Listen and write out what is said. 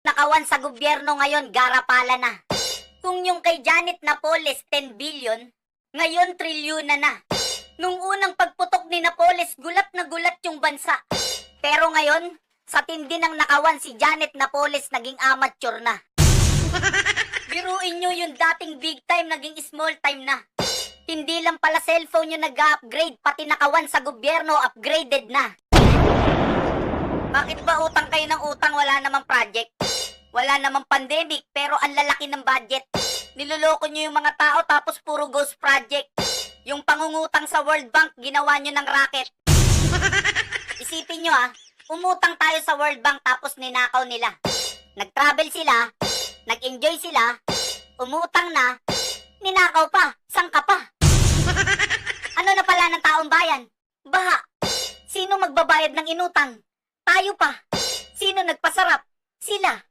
nakawan sa gobyerno ngayon, garapala na. Kung yung kay Janet Napoles 10 billion, ngayon trilyon na. Nung unang pagputok ni Napoles, gulat na gulat yung bansa. Pero ngayon, sa tindi ng nakawan si Janet Napoles, naging amateur na. Biruin nyo yung dating big time, naging small time na. Hindi lang pala cellphone yung nag-upgrade, pati nakawan sa gobyerno, upgraded na. Bakit ba utang kayo ng utang, wala namang project? Wala namang pandemic, pero ang lalaki ng budget. Niloloko nyo yung mga tao tapos puro ghost project. Yung pangungutang sa World Bank, ginawa nyo ng racket. Isipin nyo umutang tayo sa World Bank tapos ninakaw nila. Nag-travel sila, nag-enjoy sila, umutang na, ninakaw pa, sangka pa. Ano na pala ng taong bayan? Baha. Sino magbabayad ng inutang? Tayo pa. Sino nagpasarap? Sila.